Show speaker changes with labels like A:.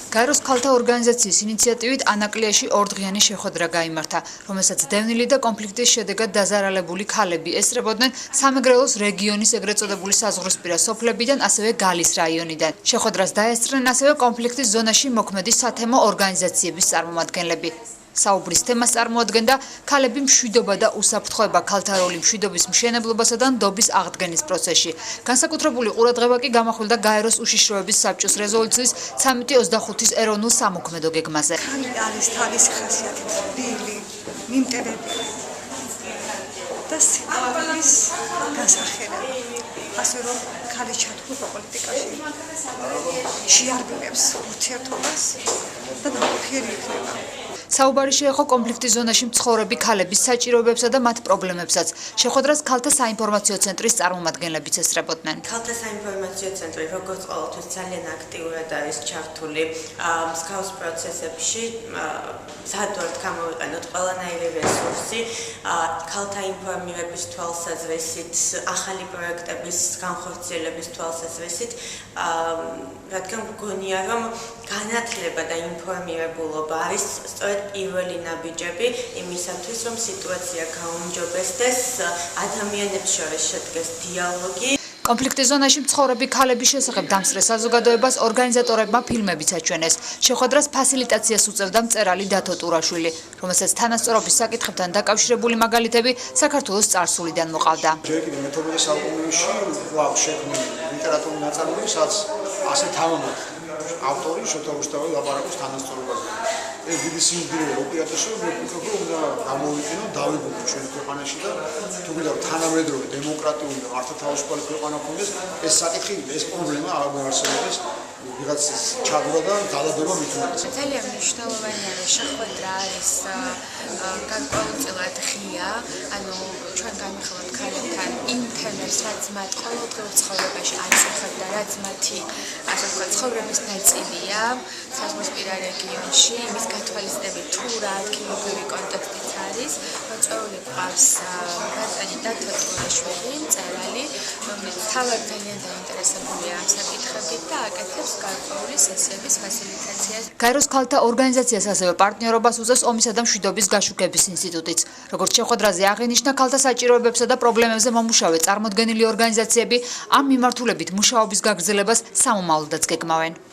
A: გაეროს ქალთა ორგანიზაციის ინიციატივით ანაკლიაში ორდღიანი შეხვედრა გაიმართა, რომელსაც დევნილი და კონფლიქტის შედეგად დაზარალებული ქალები ესწრებოდნენ სამეგრელოს რეგიონის ეგრეთ წოდებული საზღვრისპირა სოფლებიდან, ასევე გალის რაიონიდან. შეხვედრას დაესწრნენ ასევე კონფლიქტის ზონაში მოქმედი სათემო ორგანიზაციების წარმომადგენლები. საუბრის თემას წარმოადგენდა ქალები მშვიდობა და უსაფრთხოება, ქალთა როლი მშვიდობის მშენებლობასა და ნდობის აღდგენის პროცესში. განსაკუთრებული ყურადღება კი გამახვილდა გაეროს უშიშროების საბჭოს რეზოლუციის 1325-ის ეროვნულ სამოქმედო გეგმაზე.
B: ქალი არის თავისი ხასიათით ბილი, მიმტებებელი და სიყვარულის გასახელება. ასე რომ ქალი ჩათვლება პოლიტიკაში შეარბევს ურთიერთობას და ნაყოფიერი იქნება.
A: საუბარი შეეხო კონფლიქტის ზონაში მცხოვრები ქალების საჭიროებებსა და მათ პრობლემებსაც. შეხვედრას ქალთა საინფორმაციო ცენტრის წარმომადგენლებიც ესწრებოდნენ.
C: ქალთა საინფორმაციო ცენტრი როგორც ყოველთვის ძალიან აქტიურად არის ჩართული მსგავს პროცესებში. სადვართ გამოვიყენოთ ყველანაირი რესურსი ქალთა ინფორმირების თვალსაზრისით, ახალი პროექტების განხორციელების თვალსაზრისით, რადგან მგონია, რომ განათლება და ინფორმირებულობა არის სწორედ პირველი ნაბიჯები იმისათვის, რომ სიტუაცია გაუმჯობესდეს, ადამიანებს შორის შედგეს დიალოგი.
A: კონფლიქტის ზონაში მცხოვრები ქალების შესახებ დამსწრე საზოგადოებას ორგანიზატორებმა ფილმებიც აჩვენეს. შეხვედრას ფასილიტაციას უწევდა მწერალი დათო ტურაშვილი, რომელსაც თანასწორობის საკითხებთან დაკავშირებული მაგალითები საქართველოს წარსულიდან მოყავდა.
D: ჯერ კიდევ მე-19 საუკუნეში გვაქვს შექმნილი ლიტერატურული ნაწარმოები, სადაც ასე თავოვნად ავტორი შოთა რუსთაველი ლაპარაკობს თანასწორობაზე. ეს დიდი სიმდიდრეა უპირატესობა, ვფიქრობ, რომ უნდა გამოვიყენოთ, დავიბუდოთ ჩვენი ქვეყანაში და თუ გინდა თანამედროვე დემოკრატიული და მართლმთავრობითი ქვეყანა გქონდეს, ეს საკითხი, ეს პრობლემა აღარ არსებობს. ვიღაცის ჩაგვრა და გადადება მით უმეტეს.
E: ძალიან მნიშვნელოვანი არის შეხვედრა არის განკვეთილად ღია, ანუ ჩვენ განვიხილოთ ქალებთან იმ თემებს, რაც მათ ყოველდღიურ ცხოვრებაში აწუხებთ და რაც მათი ასე ვთქვათ ცხოვრების ნაწილია საზღვარგარეთ რეგიონში, იმის გათვალისწინებით თუ რა ადგილობრივი კონტექსტიც არის, მოწვეული გვყავს ბატონი დათო ტურაშვილი, მწერალი, რომელიც თავად ძალიან დაინტერესებულია ამ საკითხებით და აკეთებს გარკვეული სესიების ფასილიტაციას.
A: გაეროს ქალთა ორგანიზაციას ასევე პარტნიორობას უწევს ომისა და მშვიდობის გაშუქების ინსტიტუტიც. როგორც შეხვედრაზე აღინიშნა, ქალთა საჭიროებებსა და პრობლემებზე მომუშავე წარმოდგენილი ორგანიზაციები ამ მიმართულებით მუშაობის გაგრძელებას სამომავლოდაც გეგმავენ.